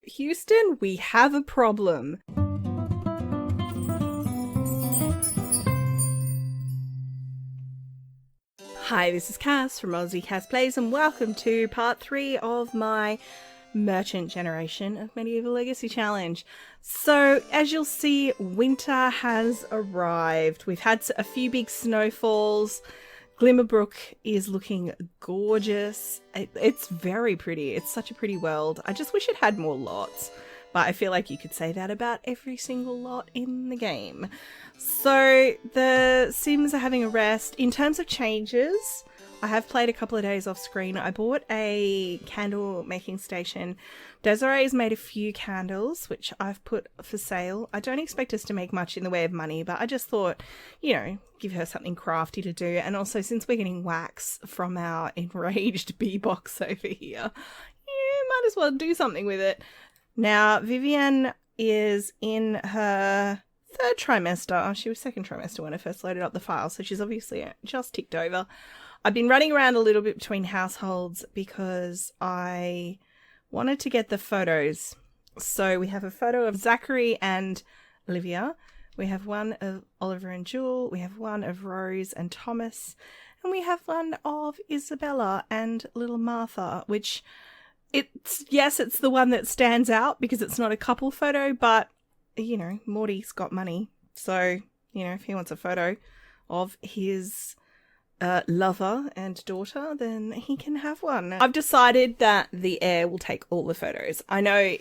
Houston, we have a problem. Hi, this is Cass from Aussie Cass Plays, and welcome to part 3 of my Merchant Generation of Medieval Legacy Challenge. So, as you'll see, winter has arrived. We've had a few big snowfalls. Glimmerbrook is looking gorgeous. It's very pretty. It's such a pretty world. I just wish it had more lots. But I feel like you could say that about every single lot in the game. So the Sims are having a rest. In terms of changes, I have played a couple of days off screen. I bought a candle making station. Desiree's made a few candles, which I've put for sale. I don't expect us to make much in the way of money, but I just thought, you know, give her something crafty to do. And also, since we're getting wax from our enraged bee box over here, might as well do something with it. Now, Vivienne is in her third trimester. She was second trimester when I first loaded up the file, so she's obviously just ticked over. I've been running around a little bit between households because I wanted to get the photos. So we have a photo of Zachary and Olivia. We have one of Oliver and Jewel. We have one of Rose and Thomas. And we have one of Isabella and little Martha, which... It's the one that stands out because it's not a couple photo, but, you know, Morty's got money. So, you know, if he wants a photo of his lover and daughter, then he can have one. I've decided that the heir will take all the photos. I know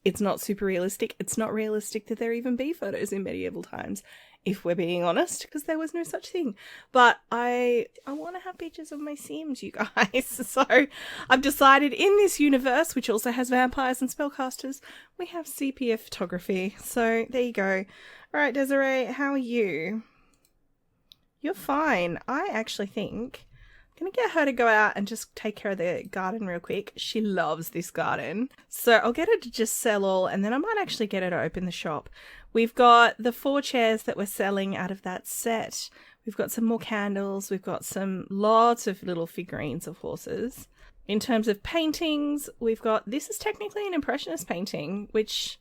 it's not super realistic. It's not realistic that there even be photos in medieval times, if we're being honest, because there was no such thing. But I want to have pictures of my Sims, you guys. So I've decided in this universe, which also has vampires and spellcasters, we have sepia photography. So there you go. All right, Desiree, how are you? You're fine. I actually think I'm going to get her to go out and just take care of the garden real quick. She loves this garden. So I'll get her to just sell all, and then I might actually get her to open the shop. We've got the 4 chairs that we're selling out of that set. We've got some more candles. We've got lots of little figurines of horses. In terms of paintings, we've got, this is technically an Impressionist painting, which,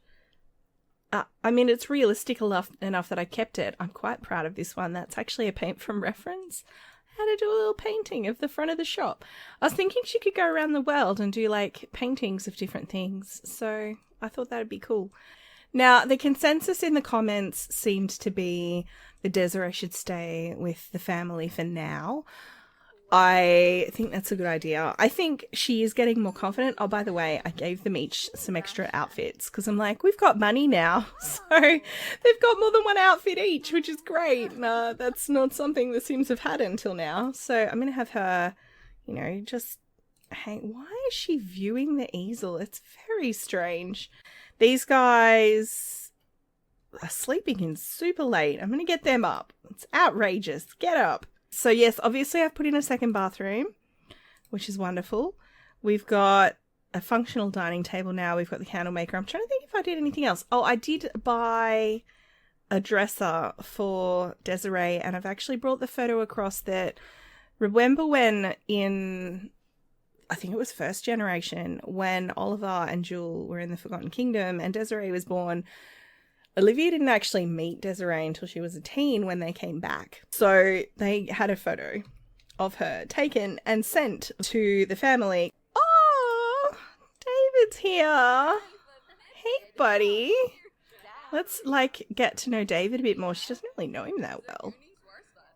I mean, it's realistic enough that I kept it. I'm quite proud of this one. That's actually a paint from reference. I had to do a little painting of the front of the shop. I was thinking she could go around the world and do, like, paintings of different things. So I thought that would be cool. Now, the consensus in the comments seemed to be that Desiree should stay with the family for now. I think that's a good idea. I think she is getting more confident. Oh, by the way, I gave them each some extra outfits because I'm like, we've got money now. So they've got more than one outfit each, which is great. No, that's not something the Sims have had until now. So I'm going to have her, you know, just hang. Why is she viewing the easel? It's very strange. These guys are sleeping in super late. I'm going to get them up. It's outrageous. Get up. So yes, obviously I've put in a second bathroom, which is wonderful. We've got a functional dining table now. We've got the candle maker. I'm trying to think if I did anything else. Oh, I did buy a dresser for Desiree, and I've actually brought the photo across that. Remember when in... I think it was first generation, when Oliver and Jewel were in the Forgotten Kingdom and Desiree was born, Olivia didn't actually meet Desiree until she was a teen when they came back. So they had a photo of her taken and sent to the family. Oh, David's here. Hey, buddy. Let's, get to know David a bit more. She doesn't really know him that well.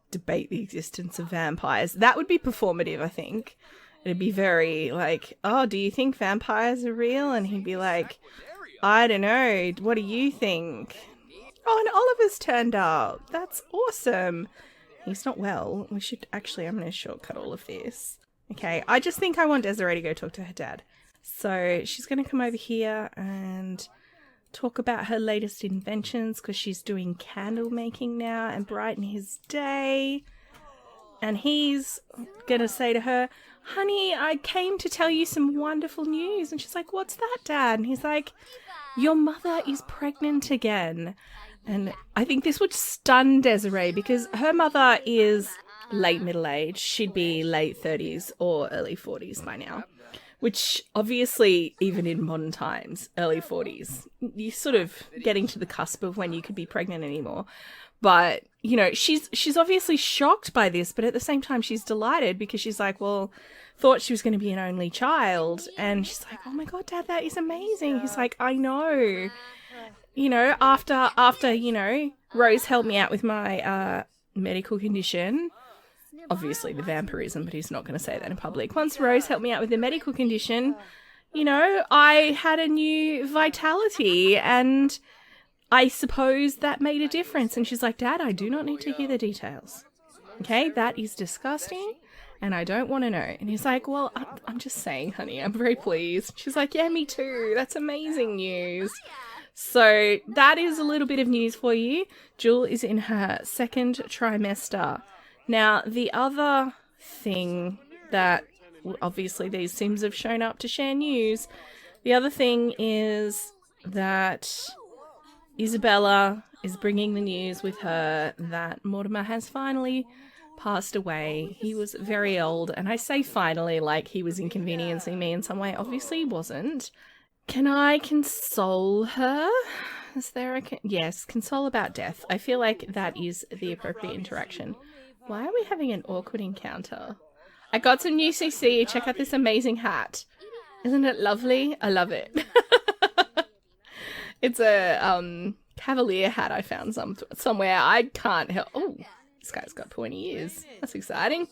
Debate the existence of vampires. That would be performative, I think. It'd be very oh, do you think vampires are real? And he'd be like, I don't know. What do you think? Oh, and Oliver's turned up. That's awesome. He's not well. I'm going to shortcut all of this. Okay, I just think I want Desiree to go talk to her dad. So she's going to come over here and talk about her latest inventions because she's doing candle making now and brighten his day. And he's going to say to her, honey, I came to tell you some wonderful news. And she's like, what's that, Dad? And he's like, your mother is pregnant again. And I think this would stun Desiree because her mother is late middle age. She'd be late 30s or early 40s by now. which obviously, even in modern times, early 40s, you're sort of getting to the cusp of when you could be pregnant anymore. But, you know, she's obviously shocked by this, but at the same time, she's delighted because she's like, well, thought she was going to be an only child. And she's like, oh my God, Dad, that is amazing. He's like, I know. You know, after, you know, Rose helped me out with my medical condition. Obviously the vampirism, but he's not going to say that in public. Once Rose helped me out with the medical condition, you know, I had a new vitality, and I suppose that made a difference. And she's like, Dad, I do not need to hear the details. Okay, that is disgusting, and I don't want to know. And he's like, well, I'm just saying, honey, I'm very pleased. She's like, yeah, me too. That's amazing news. So that is a little bit of news for you. Jewel is in her second trimester. Now, the other thing that, obviously these Sims have shown up to share news, the other thing is that Isabella is bringing the news with her that Mortimer has finally passed away. He was very old, and I say finally like he was inconveniencing me in some way. Obviously he wasn't. Can I console her? Is there a... Yes, console about death. I feel like that is the appropriate interaction. Why are we having an awkward encounter? I got some new CC. Check out this amazing hat. Isn't it lovely? I love it. It's a cavalier hat I found somewhere. I can't help... Oh, this guy's got pointy ears. That's exciting.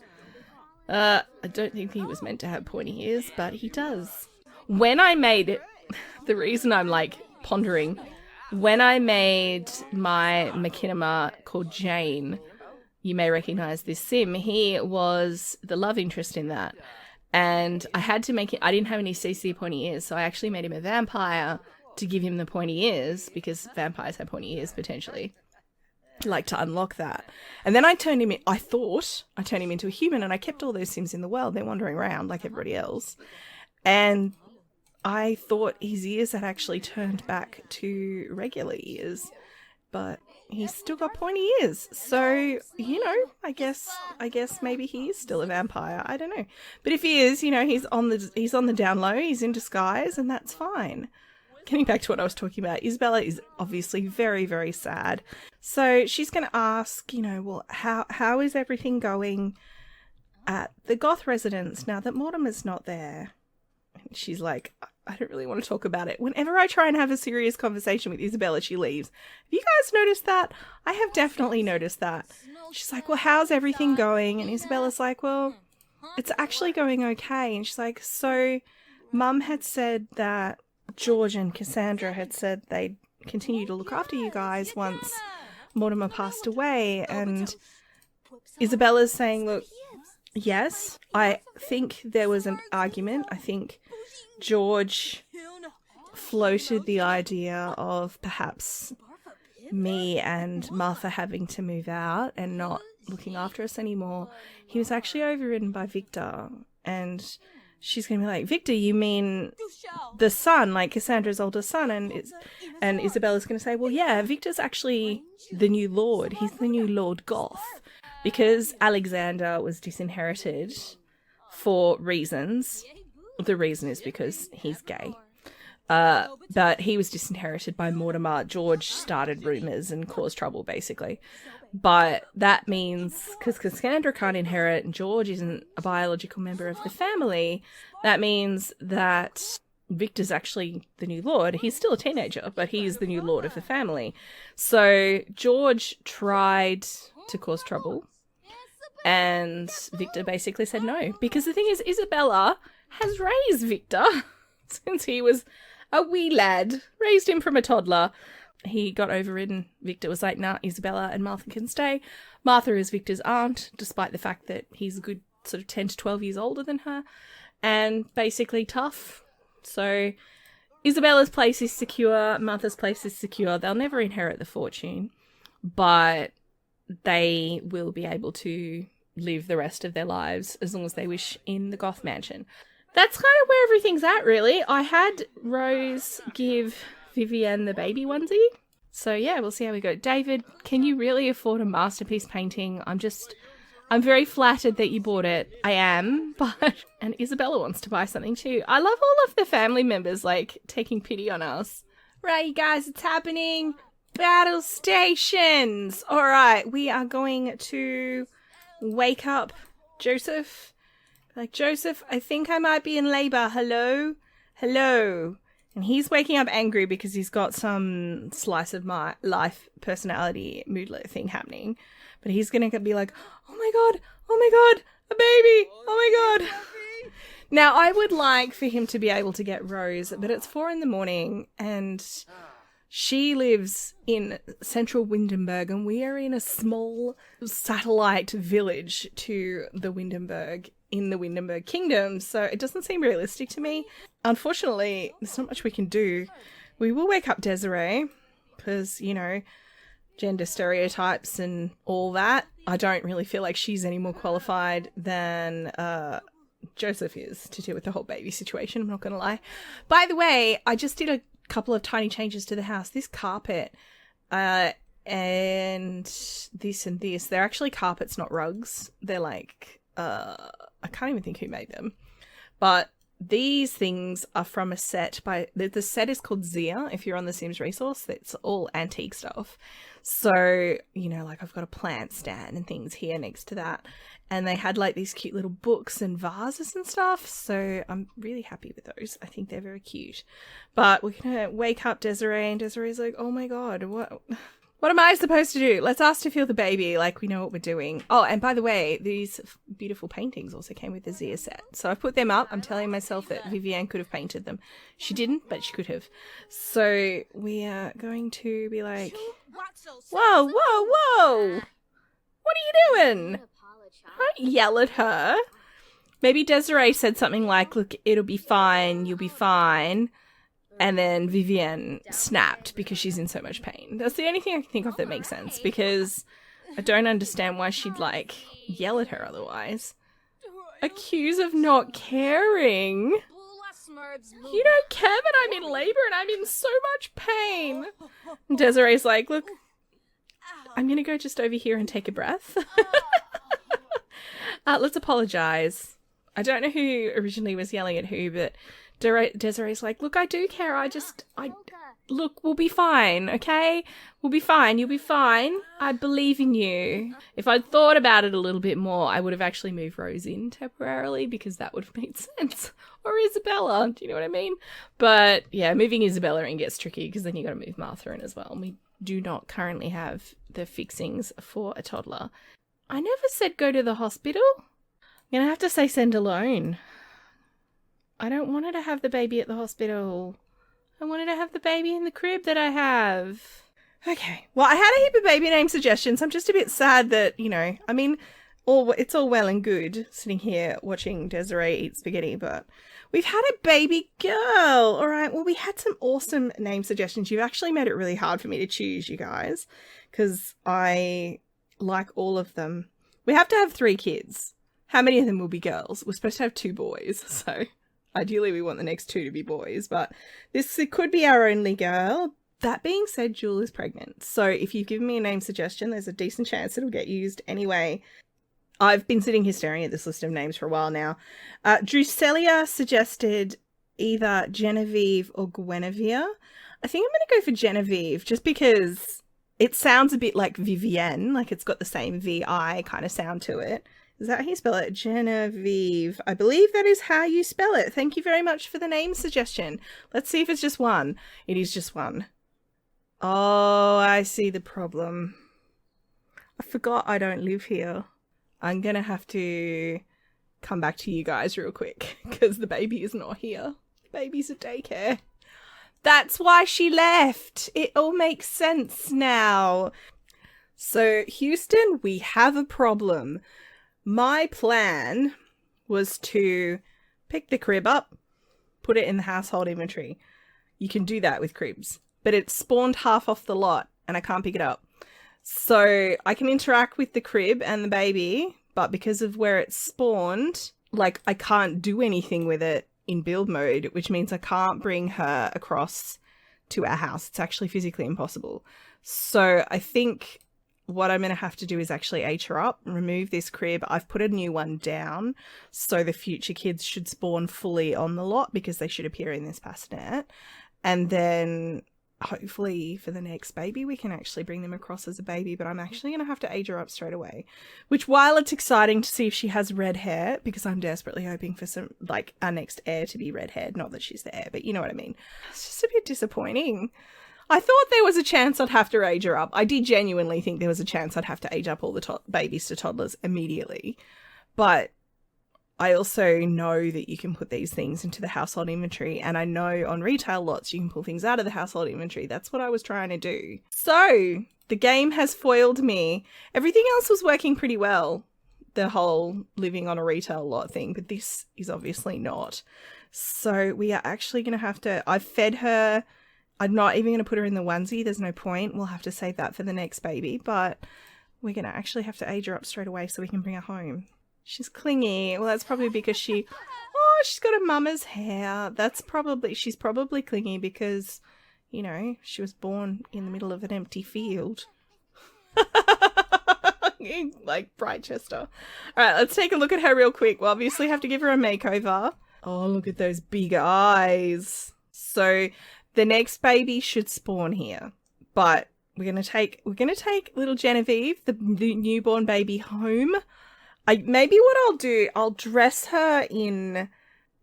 I don't think he was meant to have pointy ears, but he does. When I made it... The reason I'm, like, pondering... When I made my machinima called Jane... You may recognize this sim. He was the love interest in that. And I had to make it... I didn't have any CC pointy ears, so I actually made him a vampire to give him the pointy ears, because vampires have pointy ears, potentially. Like, to unlock that. And then I turned him in... I thought I turned him into a human, and I kept all those sims in the world. They're wandering around like everybody else. And I thought his ears had actually turned back to regular ears. But... he's still got pointy ears. So, you know, I guess maybe he is still a vampire. I don't know. But if he is, you know, he's on the down low, he's in disguise, and that's fine. Getting back to what I was talking about, Isabella is obviously very, very sad. So she's going to ask, you know, well, how is everything going at the Goth residence now that Mortimer's not there? And she's like, I don't really want to talk about it. Whenever I try and have a serious conversation with Isabella, she leaves. Have you guys noticed that? I have definitely noticed that. She's like, well, how's everything going? And Isabella's like, well, it's actually going okay. And she's like, so Mum had said that George and Cassandra had said they'd continue to look after you guys once Mortimer passed away. And Isabella's saying, look, yes, I think there was an argument. I think George floated the idea of perhaps me and Martha having to move out and not looking after us anymore. He was actually overridden by Victor, and she's going to be like, Victor, you mean the son, like Cassandra's older son? And Isabella's going to say, well, yeah, Victor's actually the new lord. He's the new Lord Goth, because Alexander was disinherited for reasons. The reason is because he's gay. But he was disinherited by Mortimer. George started rumours and caused trouble, basically. But that means, because Cassandra can't inherit and George isn't a biological member of the family, that means that Victor's actually the new lord. He's still a teenager, but he's the new lord of the family. So George tried to cause trouble, and Victor basically said no. Because the thing is, Isabella has raised Victor since he was a wee lad, raised him from a toddler. He got overridden. Victor was like, nah, Isabella and Martha can stay. Martha is Victor's aunt, despite the fact that he's a good sort of 10 to 12 years older than her, and basically tough. So Isabella's place is secure, Martha's place is secure. They'll never inherit the fortune, but they will be able to live the rest of their lives as long as they wish in the Goth mansion. That's kind of where everything's at, really. I had Rose give Vivienne the baby onesie. So yeah, we'll see how we go. David, can you really afford a masterpiece painting? I'm I'm very flattered that you bought it. I am, but... And Isabella wants to buy something too. I love all of the family members, like, taking pity on us. Right, you guys, it's happening. Battle stations. All right, we are going to wake up Joseph. Like, Joseph, I think I might be in labor. Hello? Hello? And he's waking up angry because he's got some slice of my life personality moodlet thing happening. But he's going to be like, oh my god, a baby, oh my god. Now, I would like for him to be able to get Rose, but it's 4 a.m. and she lives in central Windenburg, and we are in a small satellite village to the Windenburg, in the Windenburg Kingdom, so it doesn't seem realistic to me. Unfortunately, there's not much we can do. We will wake up Desiree, because, you know, gender stereotypes and all that. I don't really feel like she's any more qualified than Joseph is to deal with the whole baby situation, I'm not going to lie. By the way, I just did a couple of tiny changes to the house. This carpet and this and this, they're actually carpets, not rugs. They're like, I can't even think who made them. But these things are from a set by, the set is called Zia, if you're on the Sims resource. It's all antique stuff. So, you know, like I've got a plant stand and things here next to that. And they had like these cute little books and vases and stuff. So I'm really happy with those. I think they're very cute. But we're going to wake up Desiree, and Desiree's like, oh my god, what am I supposed to do? Let's ask to feel the baby, like we know what we're doing. Oh, and by the way, these beautiful paintings also came with the Zia set. So I've put them up. I'm telling myself that Vivienne could have painted them. She didn't, but she could have. So we are going to be like, whoa, whoa, whoa. What are you doing? Don't yell at her. Maybe Desiree said something like, look, it'll be fine, you'll be fine. And then Vivienne snapped because she's in so much pain. That's the only thing I can think of that makes sense, because I don't understand why she'd, like, yell at her otherwise. Accuse of not caring? You don't care that I'm in labor and I'm in so much pain. And Desiree's like, look, I'm going to go just over here and take a breath. Let's apologize. I don't know who originally was yelling at who, but Desiree's like, look, I do care. Look, we'll be fine, okay? We'll be fine. You'll be fine. I believe in you. If I'd thought about it a little bit more, I would have actually moved Rose in temporarily, because that would have made sense. Or Isabella, do you know what I mean? But yeah, moving Isabella in gets tricky, because then you got to move Martha in as well. And we do not currently have the fixings for a toddler. I never said go to the hospital. I'm going to have to say send alone. I don't want her to have the baby at the hospital. I wanted to have the baby in the crib that I have. Okay. Well, I had a heap of baby name suggestions. I'm just a bit sad that, you know, I mean, it's all well and good sitting here watching Desiree eat spaghetti, but we've had a baby girl. All right. Well, we had some awesome name suggestions. You've actually made it really hard for me to choose, you guys, because I like all of them. We have to have 3 kids. How many of them will be girls? We're supposed to have 2 boys, so ideally we want the next 2 to be boys, but it could be our only girl. That being said, Jewel is pregnant, so if you've given me a name suggestion, there's a decent chance it'll get used anyway. I've been sitting here staring at this list of names for a while now. Druselia suggested either Genevieve or Guinevere. I think I'm going to go for Genevieve, just because it sounds a bit like Vivienne, like it's got the same VI kind of sound to it. Is that how you spell it? Genevieve. I believe that is how you spell it. Thank you very much for the name suggestion. Let's see if it's just one. It is just one. Oh, I see the problem. I forgot I don't live here. I'm going to have to come back to you guys real quick, because the baby is not here. The baby's at daycare. That's why she left. It all makes sense now. So, Houston, we have a problem. My plan was to pick the crib up, put it in the household inventory. You can do that with cribs, but it's spawned half off the lot and I can't pick it up. So I can interact with the crib and the baby, but because of where it's spawned, like I can't do anything with it in build mode, which means I can't bring her across to our house. It's actually physically impossible. So I think what I'm going to have to do is actually age her up, remove this crib. I've put a new one down, so the future kids should spawn fully on the lot because they should appear in this bassinet. And then hopefully for the next baby, we can actually bring them across as a baby, but I'm actually going to have to age her up straight away. Which, while it's exciting to see if she has red hair, because I'm desperately hoping for some, like, our next heir to be red-haired. Not that she's the heir, but you know what I mean. It's just a bit disappointing. I thought there was a chance I'd have to age her up. I did genuinely think there was a chance I'd have to age up all the babies to toddlers immediately. But I also know that you can put these things into the household inventory, and I know on retail lots you can pull things out of the household inventory. That's what I was trying to do. So the game has foiled me. Everything else was working pretty well, the whole living on a retail lot thing, but this is obviously not. So we are actually going to have to... I've fed her... I'm not even going to put her in the onesie. There's no point. We'll have to save that for the next baby. But we're going to actually have to age her up straight away so we can bring her home. She's clingy. Well, that's probably because she's got a mama's hair. She's probably clingy because, you know, she was born in the middle of an empty field. Like Brightchester. All right, let's take a look at her real quick. We'll obviously have to give her a makeover. Oh, look at those big eyes. So... the next baby should spawn here, but we're gonna take little Genevieve, the newborn baby, home. Maybe what I'll do, I'll dress her in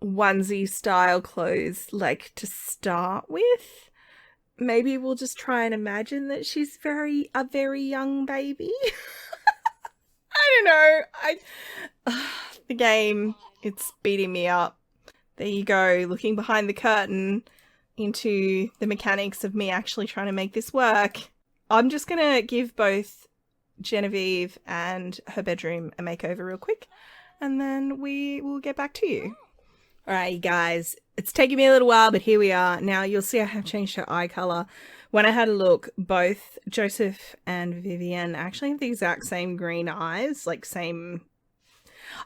onesie style clothes, like, to start with. Maybe we'll just try and imagine that she's a very young baby. I don't know. The game, it's beating me up. There you go, looking behind the curtain into the mechanics of me actually trying to make this work. I'm just going to give both Genevieve and her bedroom a makeover real quick, and then we will get back to you. All right, you guys, it's taken me a little while, but here we are. Now you'll see I have changed her eye color. When I had a look, both Joseph and Vivienne actually have the exact same green eyes, like same...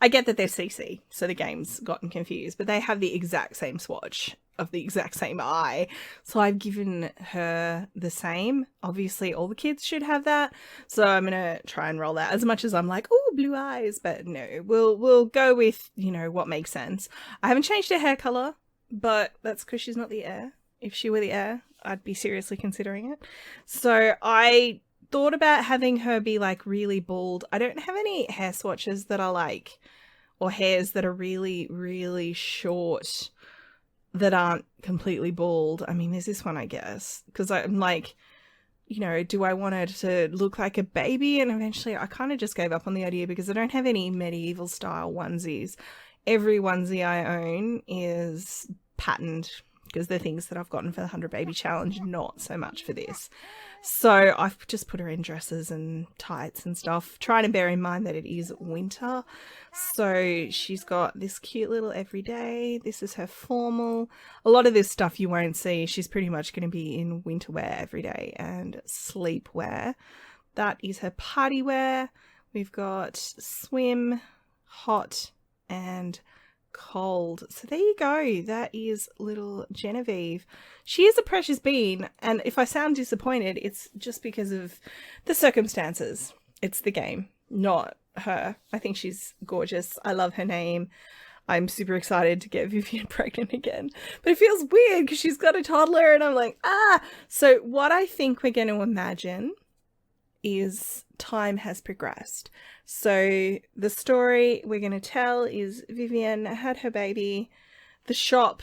I get that they're CC, so the game's gotten confused, but they have the exact same swatch of the exact same eye. So I've given her the same. Obviously, all the kids should have that. So I'm going to try and roll that, as much as I'm like, oh, blue eyes. But no, we'll go with, you know, what makes sense. I haven't changed her hair color, but that's because she's not the heir. If she were the heir, I'd be seriously considering it. So I thought about having her be like really bald. I don't have any hair swatches that are like, or hairs that are really, really short that aren't completely bald. I mean, there's this one, I guess, because I'm like, you know, do I want her to look like a baby? And eventually I kind of just gave up on the idea because I don't have any medieval style onesies. Every onesie I own is patterned because they're things that I've gotten for the 100 Baby Challenge, not so much for this. So I've just put her in dresses and tights and stuff, trying to bear in mind that it is winter. So she's got this cute little everyday. This is her formal. A lot of this stuff you won't see. She's pretty much going to be in winter wear every day and sleep wear. That is her party wear. We've got swim, hot, and cold. So there you go. That is little Genevieve. She is a precious bean, and if I sound disappointed, it's just because of the circumstances. It's the game, not her. I think she's gorgeous. I love her name. I'm super excited to get Vivienne pregnant again, but it feels weird because she's got a toddler and I'm like, So what I think we're going to imagine is time has progressed. So the story we're going to tell is Vivienne had her baby. The shop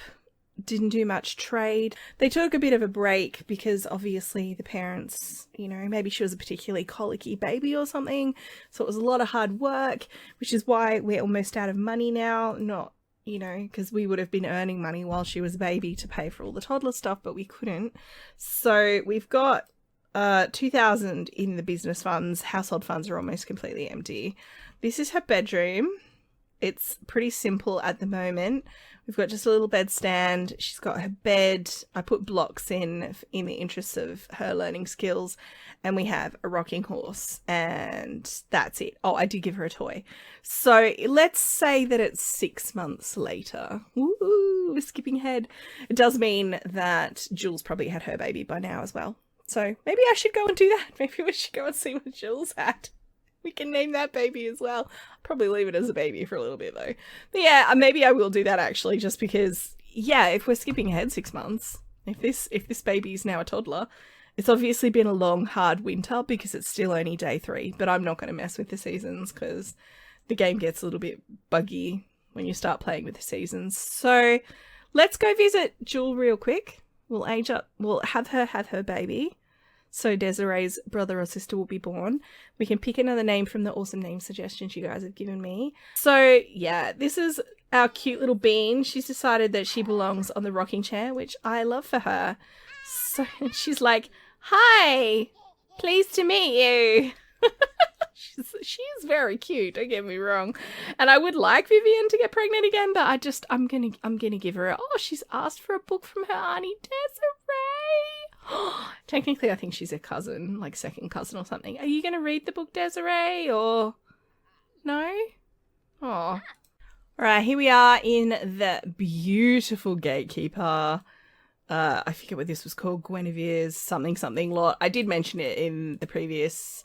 didn't do much trade. They took a bit of a break because obviously the parents, you know, maybe she was a particularly colicky baby or something. So it was a lot of hard work, which is why we're almost out of money now. Not, you know, because we would have been earning money while she was a baby to pay for all the toddler stuff, but we couldn't. So we've got 2,000 in the business funds. Household funds are almost completely empty. This is her bedroom. It's pretty simple at the moment. We've got just a little bed stand. She's got her bed. I put blocks in the interest of her learning skills. And we have a rocking horse. And that's it. Oh, I did give her a toy. So let's say that it's 6 months later. Ooh, skipping ahead. It does mean that Jules probably had her baby by now as well. So maybe I should go and do that. Maybe we should go and see what Jules had. We can name that baby as well. I'll probably leave it as a baby for a little bit though. But yeah, maybe I will do that actually, just because, yeah, if we're skipping ahead 6 months, if this baby is now a toddler, it's obviously been a long, hard winter because it's still only day 3, but I'm not going to mess with the seasons because the game gets a little bit buggy when you start playing with the seasons. So let's go visit Jewel real quick. We'll age up, we'll have her baby. So Desiree's brother or sister will be born. We can pick another name from the awesome name suggestions you guys have given me. So yeah, this is our cute little bean. She's decided that she belongs on the rocking chair, which I love for her. So she's like, hi, pleased to meet you. She's very cute, don't get me wrong. And I would like Vivienne to get pregnant again, but I'm gonna give her she's asked for a book from her auntie Desiree. Technically I think she's a cousin, like second cousin or something. Are you gonna read the book, Desiree, or no? Oh. Alright, here we are in the beautiful Gatekeeper. I forget what this was called, Guinevere's something lot. I did mention it in the previous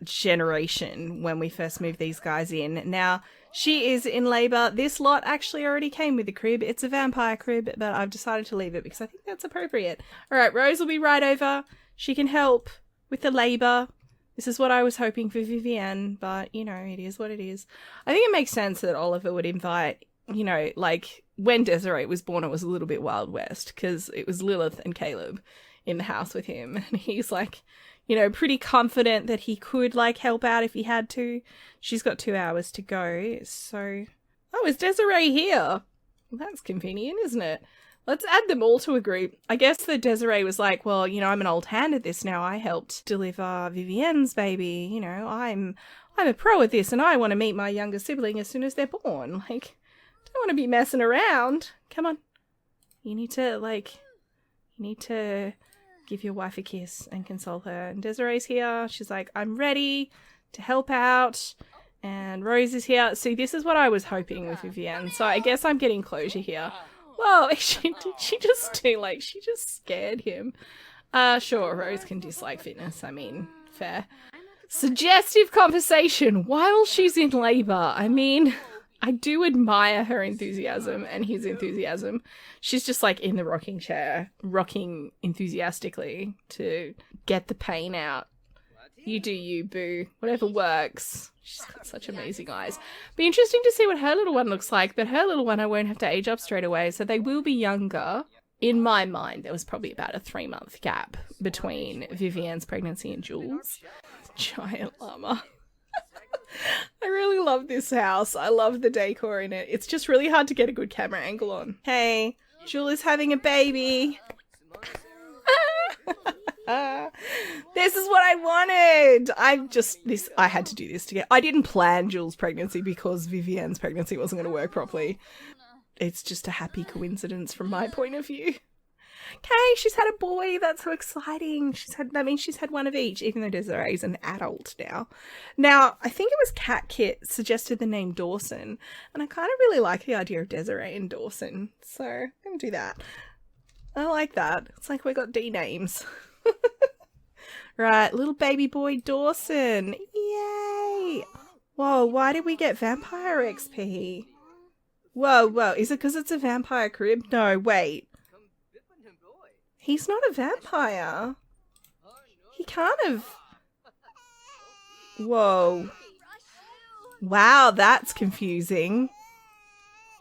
generation when we first moved these guys in. Now, she is in labour. This lot actually already came with the crib. It's a vampire crib, but I've decided to leave it because I think that's appropriate. Alright, Rose will be right over. She can help with the labour. This is what I was hoping for Vivienne, but, you know, it is what it is. I think it makes sense that Oliver would invite, you know, like, when Desiree was born, it was a little bit Wild West, because it was Lilith and Caleb in the house with him, and he's, like, you know, pretty confident that he could, like, help out if he had to. She's got 2 hours to go, so... Oh, is Desiree here? Well, that's convenient, isn't it? Let's add them all to a group. I guess that Desiree was like, well, you know, I'm an old hand at this now. I helped deliver Vivienne's baby. You know, I'm a pro at this and I want to meet my younger sibling as soon as they're born. Like, don't want to be messing around. Come on. You need to give your wife a kiss and console her. And Desiree's here. She's like, I'm ready to help out. And Rose is here. See, this is what I was hoping with Vivienne. So I guess I'm getting closure here. Whoa, she just scared him. Sure, Rose can dislike fitness. I mean, fair. Suggestive conversation while she's in labour. I mean, I do admire her enthusiasm and his enthusiasm. She's just like in the rocking chair, rocking enthusiastically to get the pain out. You do you, boo. Whatever works. She's got such amazing eyes. Be interesting to see what her little one looks like, but her little one I won't have to age up straight away, so they will be younger. In my mind, there was probably about a 3-month gap between Vivienne's pregnancy and Jules. Giant llama. I really love this house. I love the decor in it. It's just really hard to get a good camera angle on. Hey, Jules is having a baby. This is what I wanted. I had to do this to get. I didn't plan Jules' pregnancy because Vivienne's pregnancy wasn't going to work properly. It's just a happy coincidence from my point of view. Okay, she's had a boy. That's so exciting. That means she's had one of each, even though Desiree's an adult now. Now, I think it was Cat Kit suggested the name Dawson, and I kind of really like the idea of Desiree and Dawson, so I'm going to do that. I like that. It's like we got D names. Right, little baby boy Dawson. Yay! Whoa, why did we get vampire XP? Whoa, is it because it's a vampire crib? No, wait. He's not a vampire. He can't have... Whoa. Wow, that's confusing.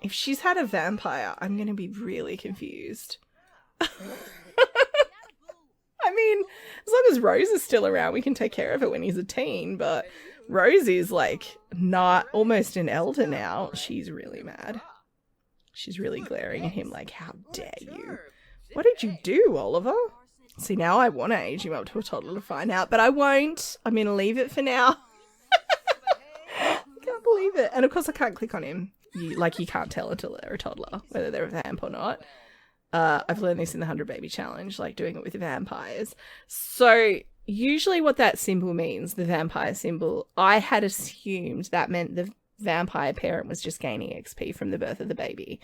If she's had a vampire, I'm going to be really confused. I mean, as long as Rose is still around, we can take care of it when he's a teen, but Rose is, like, not almost an elder now. She's really mad. She's really glaring at him like, how dare you? What did you do, Oliver? See, now I want to age him up to a toddler to find out, but I won't. I'm going to leave it for now. I can't believe it. And, of course, I can't click on him. You can't tell until they're a toddler, whether they're a vamp or not. I've learned this in the 100 Baby Challenge, like doing it with vampires. So usually what that symbol means, the vampire symbol, I had assumed that meant the vampire parent was just gaining XP from the birth of the baby.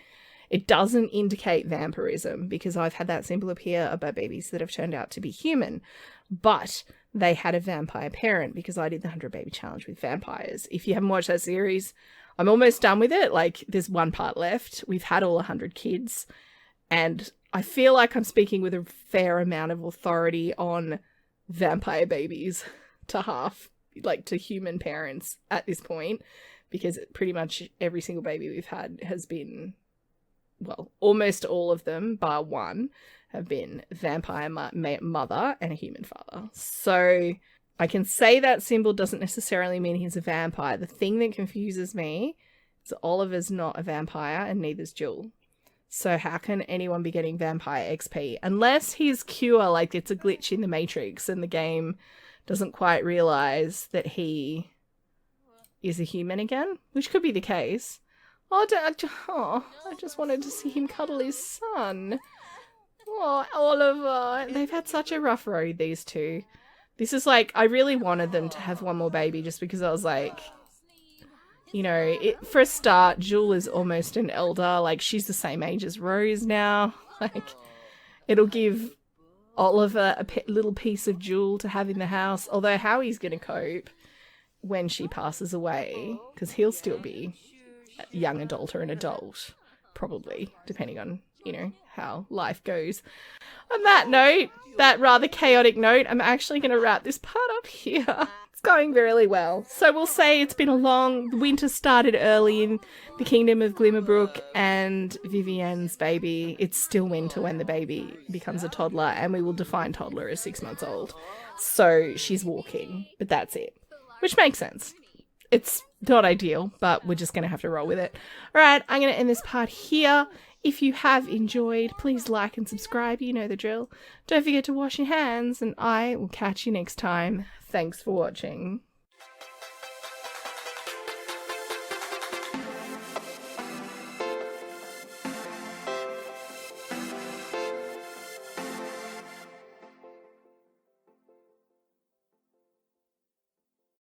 It doesn't indicate vampirism because I've had that symbol appear about babies that have turned out to be human. But they had a vampire parent because I did the 100 Baby Challenge with vampires. If you haven't watched that series, I'm almost done with it. Like, there's one part left. We've had all 100 kids. And I feel like I'm speaking with a fair amount of authority on vampire babies to human parents at this point, because pretty much every single baby we've had has been, well, almost all of them, bar one, have been vampire mother and a human father. So I can say that symbol doesn't necessarily mean he's a vampire. The thing that confuses me is Oliver's not a vampire and neither's Jewel. So how can anyone be getting vampire XP? Unless he's Cure, like it's a glitch in the Matrix and the game doesn't quite realize that he is a human again, which could be the case. I just wanted to see him cuddle his son. Oh, Oliver. They've had such a rough road, these two. This is like, I really wanted them to have one more baby just because I was like, you know, for a start, Jewel is almost an elder. Like, she's the same age as Rose now. Like, it'll give Oliver a little piece of Jewel to have in the house. Although how he's going to cope when she passes away, because he'll still be a young adult or an adult, probably, depending on, you know, how life goes. On that note, that rather chaotic note, I'm actually going to wrap this part up here. It's going really well. So we'll say it's been a long... Winter started early in the Kingdom of Glimmerbrook and Vivienne's baby. It's still winter when the baby becomes a toddler, and we will define toddler as 6 months old. So she's walking, but that's it. Which makes sense. It's not ideal, but we're just going to have to roll with it. All right, I'm going to end this part here. If you have enjoyed, please like and subscribe. You know the drill. Don't forget to wash your hands, and I will catch you next time. Thanks for watching.